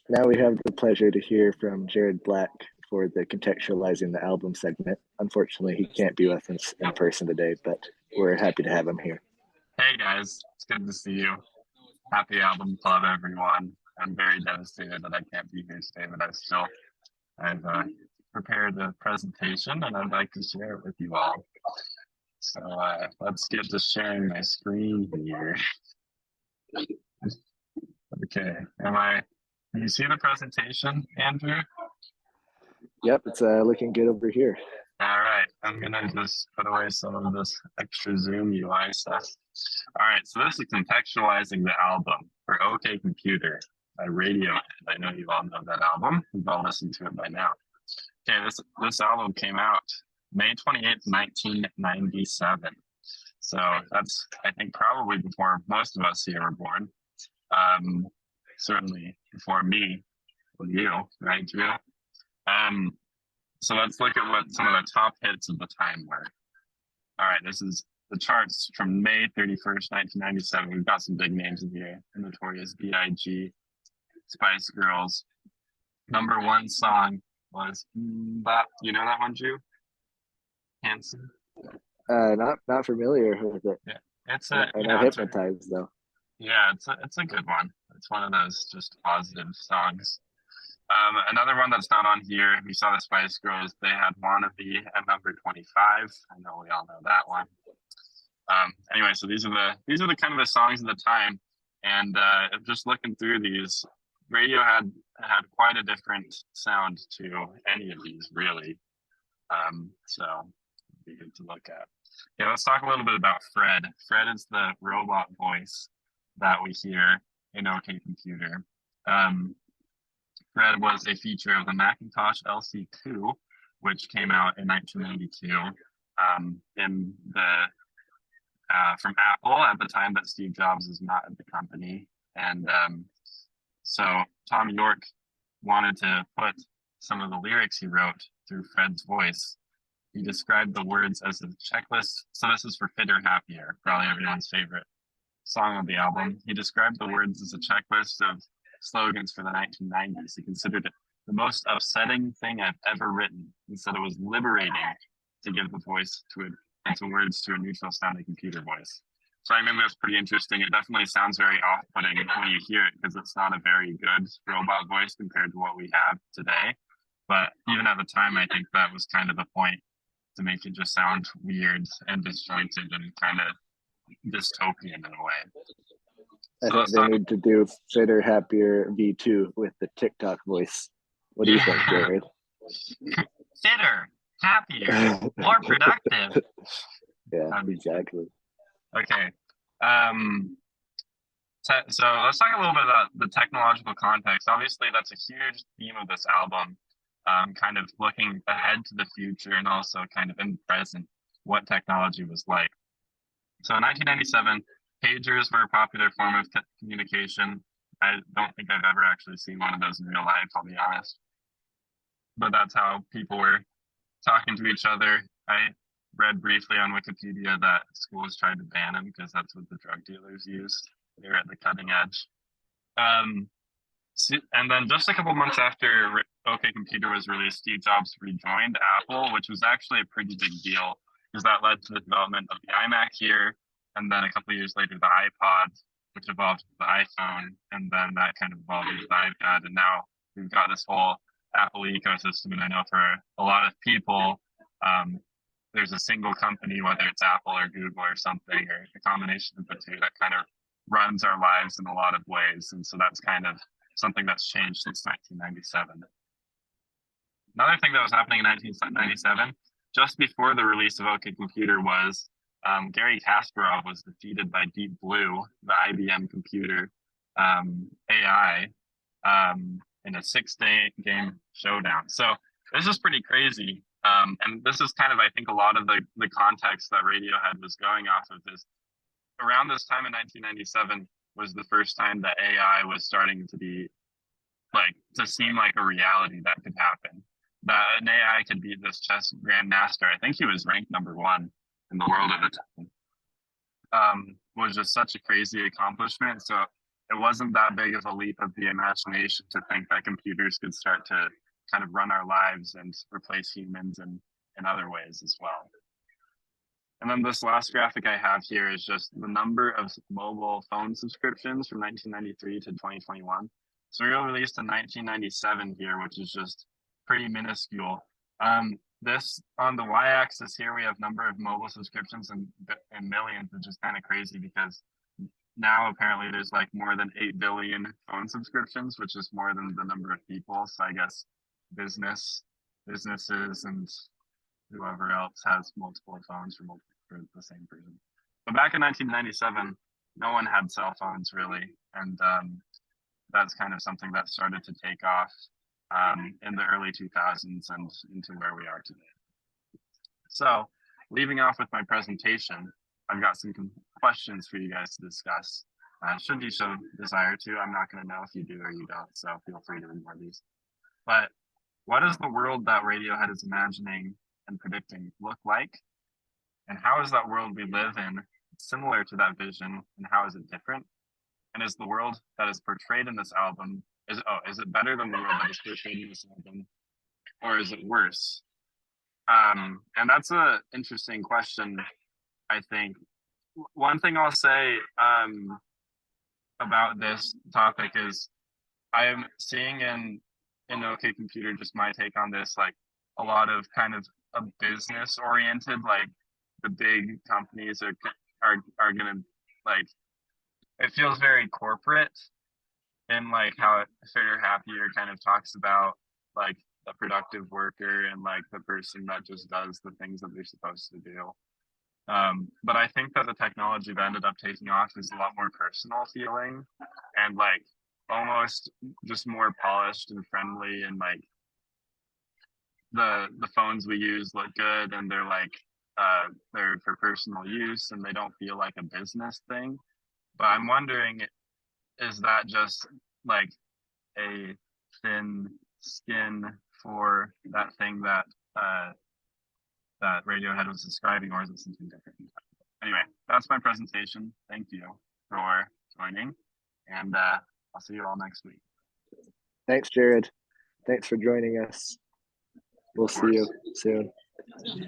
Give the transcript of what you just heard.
Now we have the pleasure to hear from Jared Black for the Contextualizing the Album segment. Unfortunately, he can't be with us in person today, but we're happy to have him here. Hey guys, it's good to see you. Happy album club, everyone. I'm very devastated that I can't be here today, but I've prepared a presentation and I'd like to share it with you all. So let's get to sharing my screen here. Okay, can you see the presentation, Andrew? Yep, it's looking good over here. All right, I'm gonna just put away some of this extra Zoom UI stuff. All right, so this is Contextualizing the Album for OK Computer by Radiohead. I know you all know that album. You've all listened to it by now. Okay, this album came out May 28th, 1997. So that's, I think, probably before most of us here were born. Certainly before me or you, right, Drew? So let's look at what some of the top hits of the time were. All right, this is the charts from May 31st, 1997. We've got some big names in here. Notorious B.I.G., Spice Girls. Number one song was Bop. You know that one, Drew? Hanson? Not familiar with it. Yeah, I know Hypnotized though. Yeah, it's a good one. It's one of those just positive songs. Another one that's not on here, we saw the Spice Girls. They had Wannabe at number 25. I know we all know that one. Anyway, so these are the kind of the songs of the time. And just looking through these, radio had quite a different sound to any of these, really. So it'd be good to look at. Okay, let's talk a little bit about Fred. Fred is the robot voice that we hear in OK Computer. Fred was a feature of the Macintosh LC2, which came out in 1992 from Apple at the time that Steve Jobs is not at the company. And so Tom York wanted to put some of the lyrics he wrote through Fred's voice. He described the words as a checklist. So this is for Fitter Happier, probably everyone's favorite song on the album. He described the words as a checklist of slogans for the 1990s. He considered it the most upsetting thing I've ever written. He said it was liberating to give the voice to words to a neutral sounding computer voice. So I remember that's pretty interesting. It definitely sounds very off-putting when you hear it because it's not a very good robot voice compared to what we have today. But even at the time, I think that was kind of the point, to make it just sound weird and disjointed and kind of dystopian in a way. I think they need to do Fitter Happier V2 with the TikTok voice. What do you think, Jared? Fitter, happier, more productive. Yeah, exactly. Okay. So let's talk a little bit about the technological context. Obviously, that's a huge theme of this album, kind of looking ahead to the future and also kind of in the present, what technology was like. So in 1997, pagers were a popular form of communication. I don't think I've ever actually seen one of those in real life, I'll be honest. But that's how people were talking to each other. I read briefly on Wikipedia that schools tried to ban them because that's what the drug dealers used. They're at the cutting edge. And then just a couple months after OK Computer was released, Steve Jobs rejoined Apple, which was actually a pretty big deal because that led to the development of the iMac here. And then a couple of years later, the iPod, which evolved to the iPhone. And then that kind of evolved into the iPad. And now we've got this whole Apple ecosystem. And I know for a lot of people, there's a single company, whether it's Apple or Google or something, or a combination of the two that kind of runs our lives in a lot of ways. And so that's kind of something that's changed since 1997. Another thing that was happening in 1997, just before the release of OK Computer, was Gary Kasparov was defeated by Deep Blue, the IBM computer AI, in a 6-day game showdown. So this is pretty crazy. And this is kind of, I think, a lot of the context that Radiohead was going off of this. Around this time in 1997 was the first time that AI was starting to be to seem like a reality that could happen. That an AI could beat this chess grandmaster. I think he was ranked number 1 in the world at the time. Was just such a crazy accomplishment. So it wasn't that big of a leap of the imagination to think that computers could start to kind of run our lives and replace humans in other ways as well. And then this last graphic I have here is just the number of mobile phone subscriptions from 1993 to 2021. So Serial released in 1997 here, which is just pretty minuscule. This on the y-axis here, we have number of mobile subscriptions in millions, which is kind of crazy because now apparently there's like more than 8 billion phone subscriptions, which is more than the number of people. So I guess businesses and whoever else has multiple phones for the same person. But back in 1997, no one had cell phones really, and that's kind of something that started to take off in the early 2000s and into where we are today. So, leaving off with my presentation, I've got some questions for you guys to discuss. Should you show desire to, I'm not going to know if you do or you don't, so feel free to ignore these. But what is the world that Radiohead is imagining and predicting look like? And how is that world we live in similar to that vision, and how is it different? And is the world that is portrayed in this album, is it better than the world that is portrayed in this album, or is it worse? And that's an interesting question, I think. One thing I'll say about this topic is I am seeing in OK Computer, just my take on this, like a lot of kind of a business oriented, like the big companies are gonna, like, it feels very corporate, and like how Figure Happier kind of talks about like the productive worker and like the person that just does the things that they're supposed to do. But I think that the technology that ended up taking off is a lot more personal feeling and like almost just more polished and friendly, and like the phones we use look good, and they're like they're for personal use and they don't feel like a business thing. But I'm wondering, is that just like a thin skin for that thing that that Radiohead was describing, or is it something different? Anyway, that's my presentation. Thank you for joining, and I'll see you all next week. Thanks, Jared. Thanks for joining us. We'll see you soon.